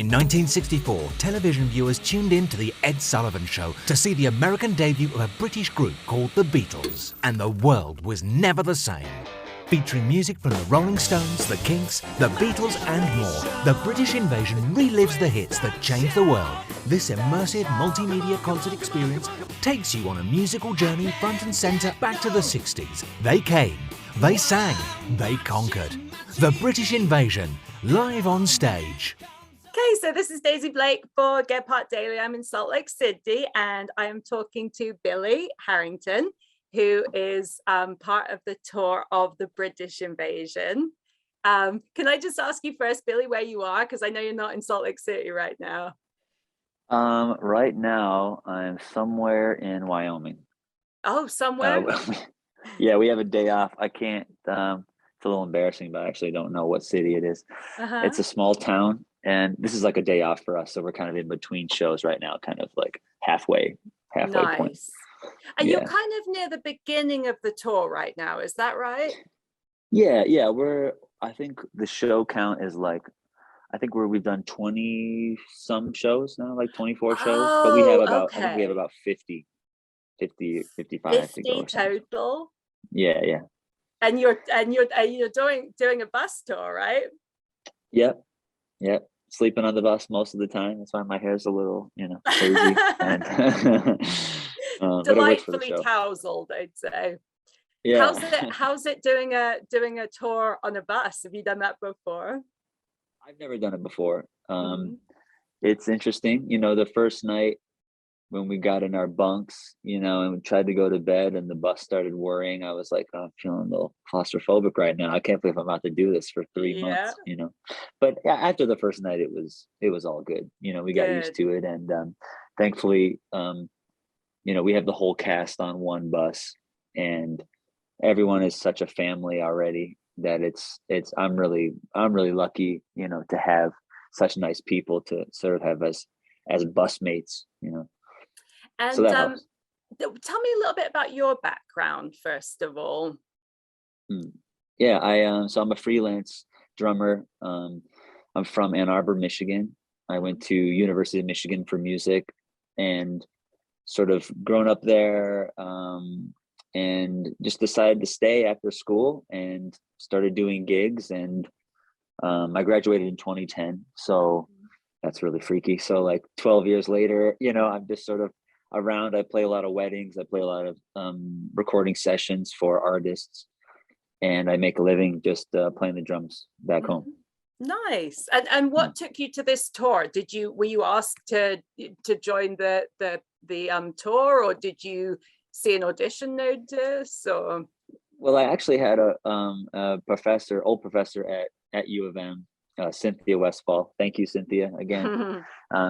In 1964, television viewers tuned in to The Ed Sullivan Show to see the American debut of a British group called the Beatles, and the world was never the same. Featuring music from the Rolling Stones, the Kinks, the Beatles and more, the British Invasion relives the hits that changed the world. This immersive multimedia concert experience takes you on a musical journey front and centre back to the 60s. They came, they sang, they conquered. The British Invasion, live on stage. Okay, so this is Daisy Blake for Gephardt Daily. I'm in Salt Lake City and I am talking to Billy Harrington, who is part of the tour of the British Invasion. Can I just ask you first, Billy, where you are? Because I know you're not in Salt Lake City right now. Right now I'm somewhere in Wyoming. Oh, somewhere? Yeah, we have a day off. I can't, it's a little embarrassing, but I actually don't know what city it is. It's a small town and this is like a day off for us. So we're kind of in between shows right now, kind of like halfway point. And you're kind of near the beginning of the tour right now, is that right? Yeah, I think the show count is like, I think we've done 20 some shows now, like 24 shows, but we have about, I think we have about 50, 55 to go. Total? Yeah. And you're doing a bus tour, right? Yep. Sleeping on the bus most of the time. That's why my hair's a little, crazy. And delightfully tousled, I'd say. Yeah. How's it doing a tour on a bus? Have you done that before? I've never done it before. It's interesting. The first night when we got in our bunks, and we tried to go to bed and the bus started whirring, I was like, oh, I'm feeling a little claustrophobic right now. I can't believe I'm about to do this for 3 months, But after the first night, it was all good. We got used to it. And thankfully, we have the whole cast on one bus and everyone is such a family already that I'm really lucky, to have such nice people to sort of have as bus mates, And so that helps. Tell me a little bit about your background, first of all. Yeah, so I'm a freelance drummer. I'm from Ann Arbor, Michigan. I went to University of Michigan for music and sort of grown up there, and just decided to stay after school and started doing gigs. And I graduated in 2010. So that's really freaky. So like 12 years later, I'm just sort of around. I play a lot of weddings. I play a lot of recording sessions for artists, and I make a living just playing the drums back home. Nice. And what took you to this tour? Were you asked to join the tour, or did you see an audition notice? Or well, I actually had a old professor at U of M, Cynthia Westfall. Thank you, Cynthia, again.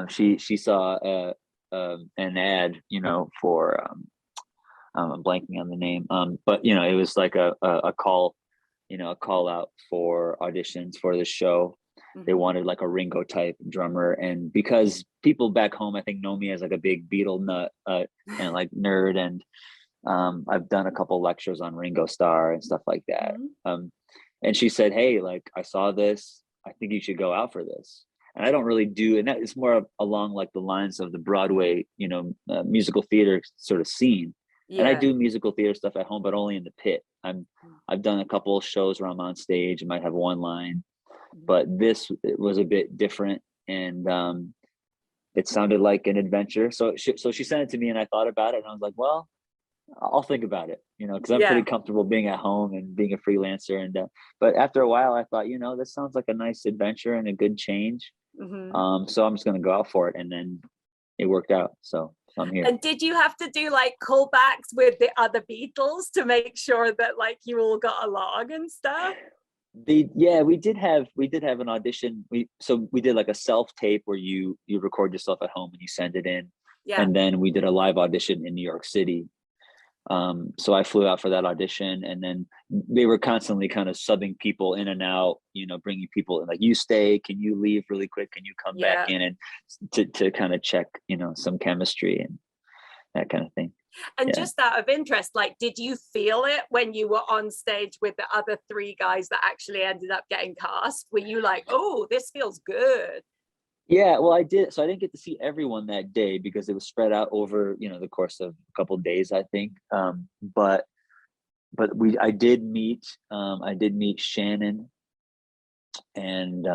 She saw an ad, for I'm blanking on the name, but it was like a call, a call out for auditions for the show. They wanted like a Ringo type drummer, and because people back home I think know me as like a big Beatle nut and like nerd, and I've done a couple lectures on Ringo Starr and stuff like that. And she said, hey, like I saw this, I think you should go out for this. And I don't really do, and that is more along like the lines of the Broadway, musical theater sort of scene. And I do musical theater stuff at home, but only in the pit. I've done a couple of shows where I'm on stage and might have one line, but it was a bit different, and it sounded like an adventure. So she sent it to me, and I thought about it, and I was like, well, I'll think about it, because I'm pretty comfortable being at home and being a freelancer. And but after a while, I thought, this sounds like a nice adventure and a good change. So I'm just going to go out for it, and then it worked out. So I'm here. And did you have to do like callbacks with the other Beatles to make sure that like you all got along and stuff? We did have an audition. We did like a self tape where you record yourself at home and you send it in. And then we did a live audition in New York City. So I flew out for that audition, and then they were constantly kind of subbing people in and out, bringing people in, like, you stay, can you leave really quick, can you come back in, and to kind of check, some chemistry and that kind of thing. And just out of interest, like, did you feel it when you were on stage with the other three guys that actually ended up getting cast? Were you like, oh, this feels good? Yeah, well, I did. So I didn't get to see everyone that day because it was spread out over, the course of a couple of days, I think. But I did meet Shannon, and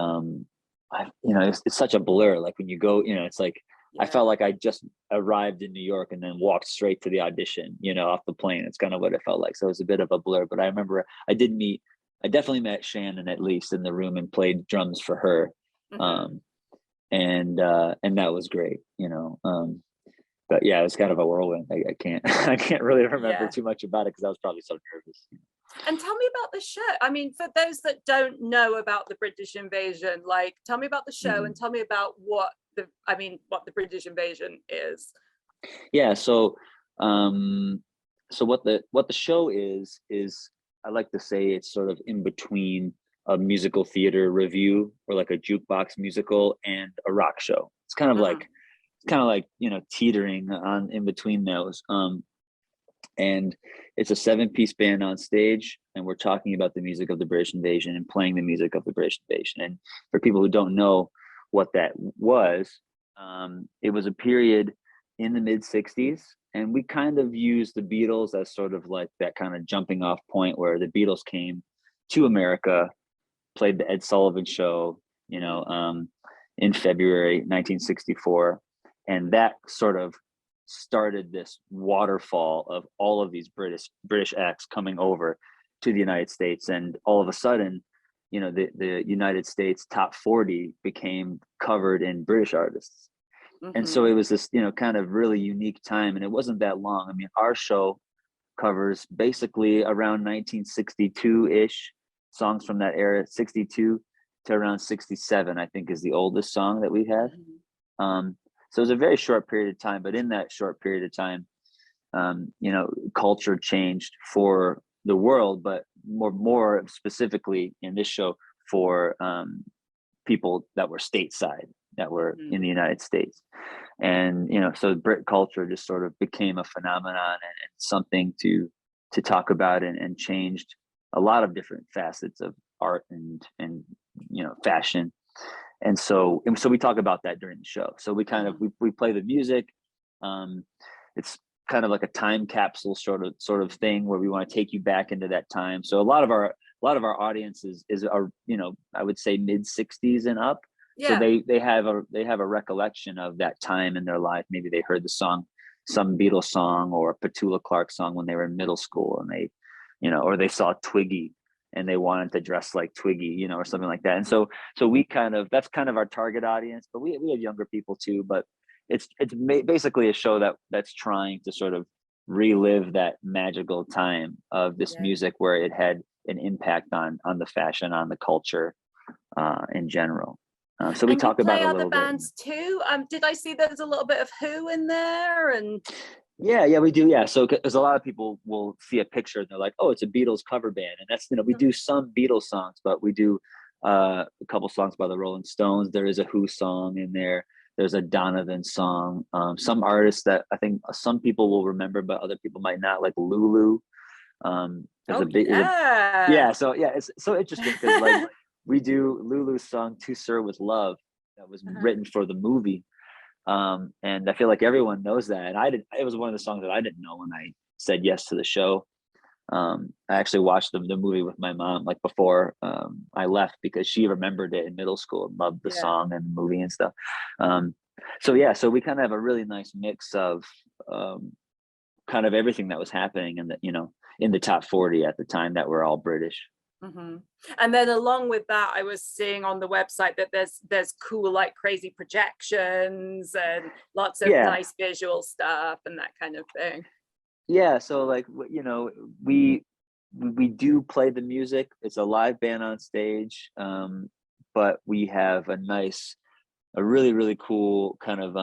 it's such a blur. Like when you go, it's like I Yeah. felt like I just arrived in New York and then walked straight to the audition, off the plane. It's kind of what it felt like. So it was a bit of a blur. But I remember I definitely met Shannon at least in the room and played drums for her. Um, and that was great, but yeah, it was kind of a whirlwind. I can't I can't really remember Yeah. too much about it because I was probably so nervous. And tell me about the show. I mean, for those that don't know about the British invasion, like, tell me about the show and tell me about what the British invasion is. Yeah, so what the show is I like to say it's sort of in between a musical theater review or like a jukebox musical and a rock show. It's kind of like teetering on in between those. And it's a 7-piece band on stage, and we're talking about the music of the British invasion and playing the music of the British invasion. And for people who don't know what that was, it was a period in the mid 60s, and we kind of used the Beatles as sort of like that kind of jumping off point where the Beatles came to America, played the Ed Sullivan Show, in February 1964, and that sort of started this waterfall of all of these British acts coming over to the United States, and all of a sudden, the United States top 40 became covered in British artists. And so it was this, kind of really unique time, and it wasn't that long. I mean, our show covers basically around 1962-ish songs from that era, 62 to around 67, I think is the oldest song that we have. So it was a very short period of time, but in that short period of time, culture changed for the world, but more specifically in this show for people that were stateside, that were in the United States. And, so Brit culture just sort of became a phenomenon and something to talk about, and changed a lot of different facets of art and fashion. And so we talk about that during the show. So we kind of we play the music. It's kind of like a time capsule sort of thing where we want to take you back into that time. So a lot of our audience is I would say mid 60s and up. Yeah. So they have a recollection of that time in their life. Maybe they heard the song, some Beatles song or a Petula Clark song when they were in middle school, and they, or they saw Twiggy and they wanted to dress like Twiggy, or something like that. And so we that's kind of our target audience, but we have younger people too. But it's basically a show that's trying to sort of relive that magical time of this music where it had an impact on the fashion, on the culture in general. So we talk about it a little other bands too. Did I see there's a little bit of Who in there? And yeah, we do. Yeah, so because a lot of people will see a picture and they're like, "Oh, it's a Beatles cover band," and that's we do some Beatles songs, but we do a couple songs by the Rolling Stones. There is a Who song in there. There's a Donovan song. Some artists that I think some people will remember, but other people might not, like Lulu. So it's so interesting because like we do Lulu's song "To Sir with Love" that was written for the movie. And I feel like everyone knows that. And it was one of the songs that I didn't know when I said yes to the show. I actually watched the movie with my mom, like before I left, because she remembered it in middle school and loved the song and the movie and stuff. So we kind of have a really nice mix of kind of everything that was happening in the top 40 at the time that were all British. And then along with that, I was seeing on the website that there's cool, like, crazy projections and lots of nice visual stuff and that kind of thing. Yeah, so like we do play the music. It's a live band on stage, but we have a really, really cool kind of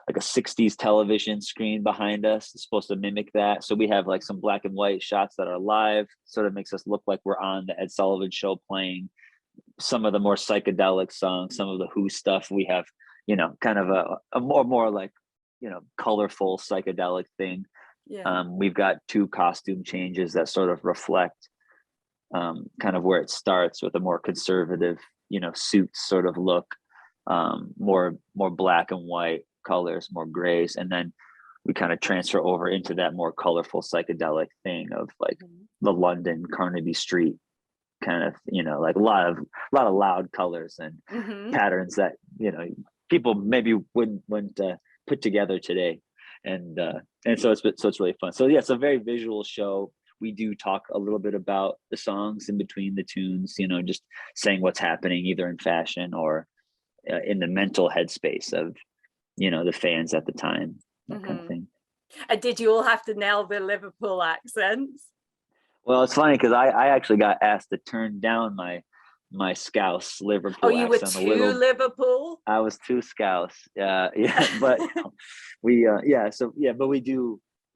like a 60s television screen behind us. It's supposed to mimic that. So we have like some black and white shots that are live, sort of makes us look like we're on the Ed Sullivan Show playing some of the more psychedelic songs, some of the Who stuff. We have, kind of a more like, colorful psychedelic thing. We've got 2 costume changes that sort of reflect kind of where it starts with a more conservative, suits sort of look. more black and white colors, more grays, and then we kind of transfer over into that more colorful psychedelic thing of like the London Carnaby Street kind of, like a lot of loud colors and patterns that people maybe wouldn't put together today, and so it's really fun. So yeah, it's a very visual show. We do talk a little bit about the songs in between the tunes, just saying what's happening either in fashion or in the mental headspace of the fans at the time, that kind of thing. And did you all have to nail the Liverpool accents? Well, it's funny because I actually got asked to turn down my Scouse Liverpool Oh, you accent were too Liverpool? I was too Scouse. Yeah, but but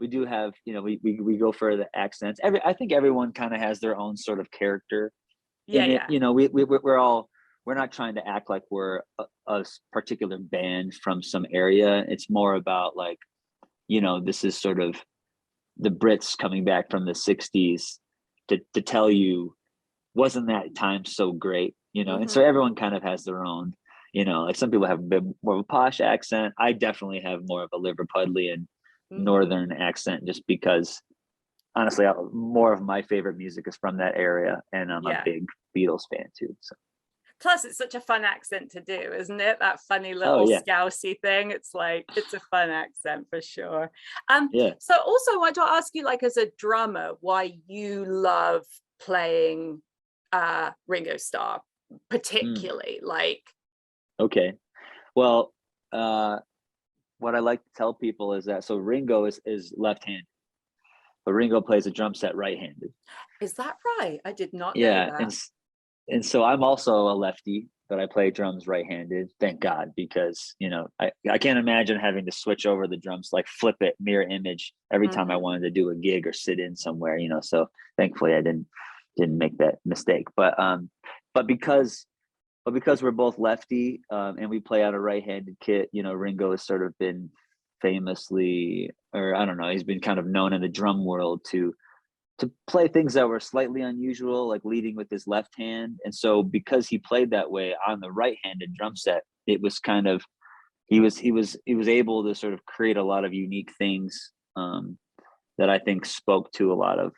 we do have, we go for the accents. I think everyone kind of has their own sort of character. Yeah. We're not trying to act like we're a particular band from some area. It's more about like, this is sort of the Brits coming back from the 60s to tell you, wasn't that time so great, and so everyone kind of has their own, like some people have a bit more of a posh accent. I definitely have more of a Liverpudlian northern accent, just because honestly more of my favorite music is from that area, and I'm a big Beatles fan too. So plus it's such a fun accent to do, isn't it? That funny little Scousey thing. It's like, it's a fun accent for sure. So also I want to ask you, like, as a drummer, why you love playing Ringo Starr particularly. Okay, well, what I like to tell people is that Ringo is left-handed, but Ringo plays a drum set right-handed. Is that right? I did not know that. And so I'm also a lefty, but I play drums right-handed, thank God, because I can't imagine having to switch over the drums, like flip it, mirror image every time I wanted to do a gig or sit in somewhere, so thankfully I didn't make that mistake. But because we're both lefty, and we play out a right-handed kit, Ringo has sort of been famously, or I don't know, he's been kind of known in the drum world to play things that were slightly unusual, like leading with his left hand. And so because he played that way on the right-handed drum set, it was kind of, he was able to sort of create a lot of unique things that I think spoke to a lot of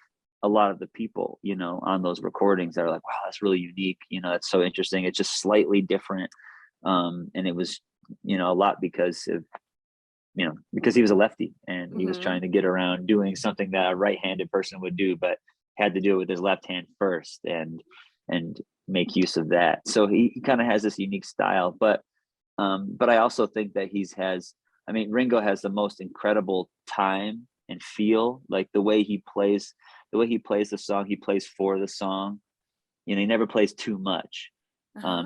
the people, on those recordings that are like, wow, that's really unique. That's so interesting. It's just slightly different. And it was, a lot because of, because he was a lefty and he was trying to get around doing something that a right-handed person would do, but had to do it with his left hand first and make use of that. So he kind of has this unique style, but I also think that Ringo has the most incredible time and feel, like the way he plays the song, he plays for the song. He never plays too much.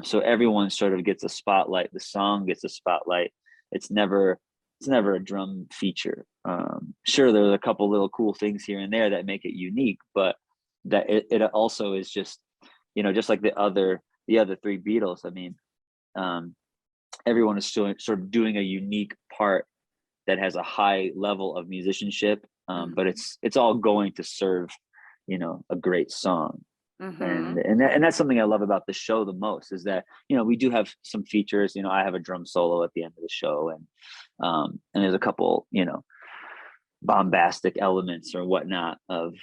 So everyone sort of gets a spotlight. The song gets a spotlight. It's never a drum feature. Sure, there's a couple little cool things here and there that make it unique, but that it also is just, just like the other three Beatles. Everyone is sort of doing a unique part that has a high level of musicianship, but it's all going to serve, a great song. And that's something I love about the show the most, is that, we do have some features. I have a drum solo at the end of the show, and there's a couple, bombastic elements or whatnot of,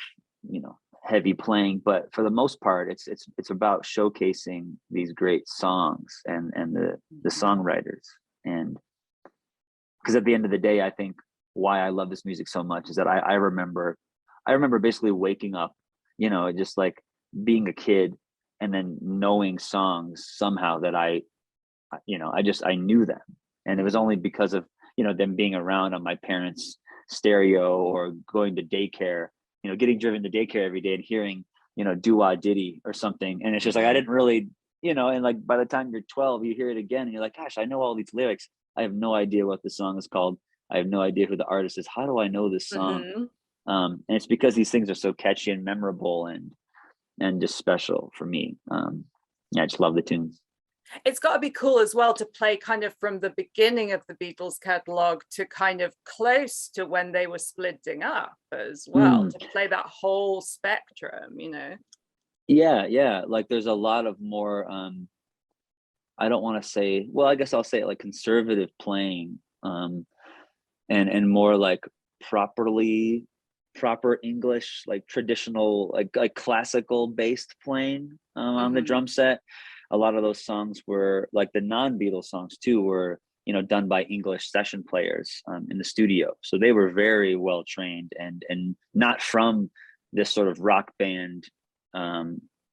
heavy playing, but for the most part, it's about showcasing these great songs and the songwriters. And because at the end of the day, I think why I love this music so much is that I remember basically waking up, just like being a kid and then knowing songs somehow that I knew them. And it was only because of, them being around on my parents' stereo or going to daycare, getting driven to daycare every day and hearing, doo-wah diddy or something. And it's just like, I didn't really, and like by the time you're 12, you hear it again and you're like, gosh, I know all these lyrics. I have no idea what the song is called. I have no idea who the artist is. How do I know this song? And it's because these things are so catchy and memorable and just special for me. I just love the tunes. It's got to be cool as well to play kind of from the beginning of the Beatles catalog to kind of close to when they were splitting up as well, to play that whole spectrum, Yeah. Like there's a lot of more, I don't want to say, well, I guess I'll say it like conservative playing, and more like proper English, like traditional, like classical based playing on the drum set. A lot of those songs were like the non-Beatles songs too were, done by English session players in the studio. So they were very well trained and not from this sort of rock band,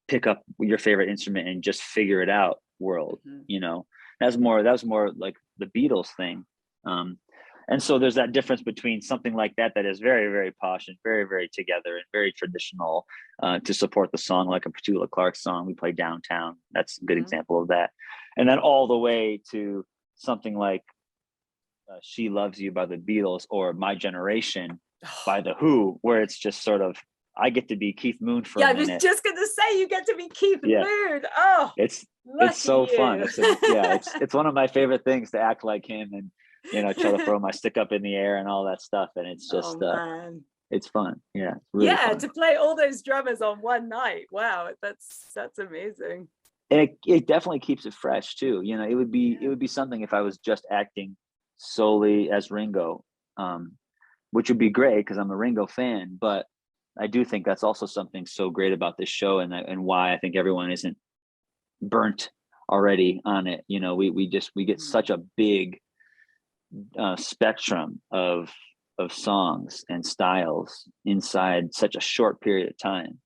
pick up your favorite instrument and just figure it out world. That was more like the Beatles thing. And so there's that difference between something like that is very, very posh and very, very together and very traditional to support the song, like a Petula Clark song we play Downtown. That's a good example of that. And then all the way to something like She Loves You by the Beatles or My Generation by The Who, where it's just sort of, I get to be Keith Moon for a minute. I was just going to say, you get to be Keith Moon. Oh, it's so fun. It's one of my favorite things to act like him and, try to throw my stick up in the air and all that stuff. And it's just, it's fun. Yeah. Really fun. To play all those drummers on one night. Wow. That's amazing. And it definitely keeps it fresh too. It would be something if I was just acting solely as Ringo, which would be great because I'm a Ringo fan, but I do think that's also something so great about this show and why I think everyone isn't burnt already on it. We get such a big spectrum of songs and styles inside such a short period of time.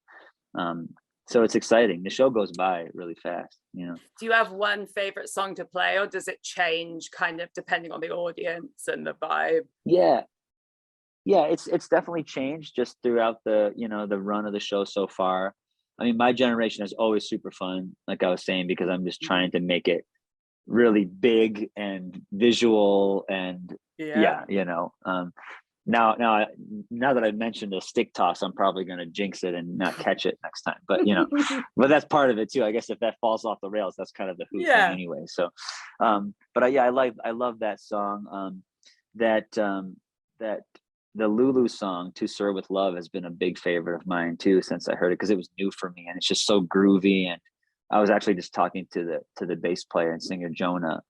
So it's exciting. The show goes by really fast. Do you have one favorite song to play, or does it change kind of depending on the audience and the vibe? Yeah, it's definitely changed just throughout the the run of the show so far. I mean, My Generation is always super fun, like I was saying, because I'm just trying to make it really big and visual and now that I mentioned the stick toss, I'm probably going to jinx it and not catch it next time, but but that's part of it too. I guess if that falls off the rails, that's kind of the Who thing anyway. So but I love that song. That the Lulu song To Sir With Love has been a big favorite of mine too since I heard it, because it was new for me and it's just so groovy. And I was actually just talking to the bass player and singer Jonah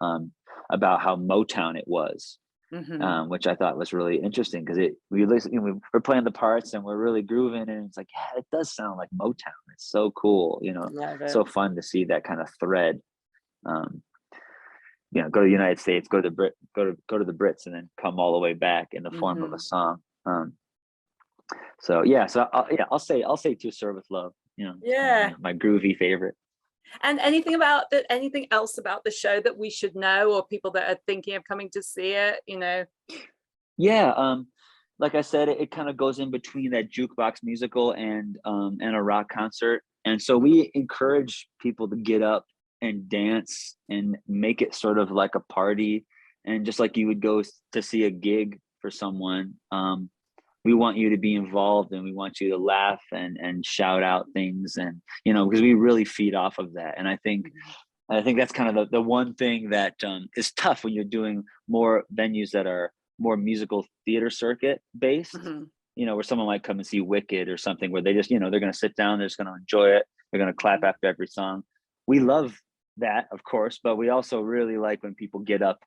about how Motown it was, which I thought was really interesting because we're playing the parts and we're really grooving and it's like, yeah, it does sound like Motown. It's so cool, so fun to see that kind of thread. Go to the United States, go to the Brits, and then come all the way back in the form of a song. I'll say To Sir With Love. My groovy favorite. And anything else about the show that we should know, or people that are thinking of coming to see it? Like I said, it kind of goes in between that jukebox musical and a rock concert, and so we encourage people to get up and dance and make it sort of like a party. And just like you would go to see a gig for someone, we want you to be involved and we want you to laugh and shout out things, and because we really feed off of that. And I think that's kind of the one thing that is tough when you're doing more venues that are more musical theater circuit based, where someone might come and see Wicked or something where they just they're going to sit down, they're just going to enjoy it, they're going to clap after every song. We love that, of course, but we also really like when people get up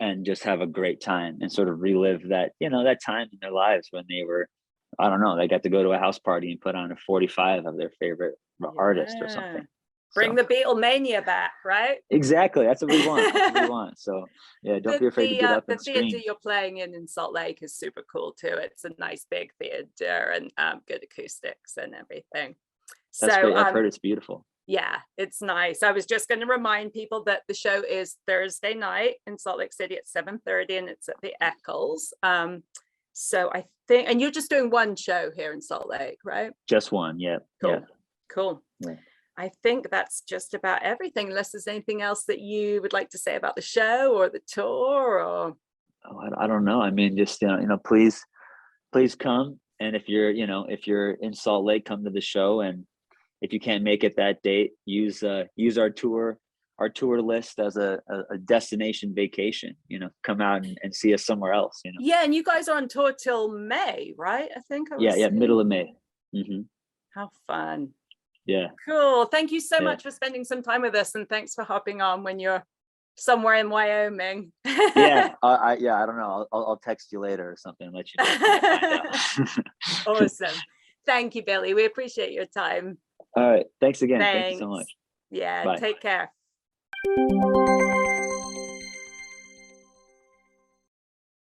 and just have a great time and sort of relive that that time in their lives when they were, I don't know, they got to go to a house party and put on a 45 of their favorite artist or something. Bring the Beatlemania back, right? Exactly, that's what we want. So don't be afraid to get up and scream. The theater you're playing in Salt Lake is super cool too. It's a nice big theater and good acoustics and everything. That's great. I've heard it's beautiful. Yeah, it's nice. I was just going to remind people that the show is Thursday night in Salt Lake City at 7:30, and it's at the Eccles. So I think, and you're just doing one show here in Salt Lake, right? Just one, yeah. Cool. Yeah. I think that's just about everything, unless there's anything else that you would like to say about the show or the tour, or. Oh, I don't know. I mean, just please come, and if you're in Salt Lake, come to the show, and if you can't make it that date, use our tour list as a destination vacation. Come out and see us somewhere else. Yeah, and you guys are on tour till May, right? I think. Middle of May. How fun! Yeah. Cool. Thank you so Yeah. much for spending some time with us, and thanks for hopping on when you're somewhere in Wyoming. Yeah. I don't know. I'll text you later or something and let you know when I find out. Awesome. Thank you, Billy. We appreciate your time. All right. Thanks again. Thanks. Thank you so much. Yeah. Bye. Take care.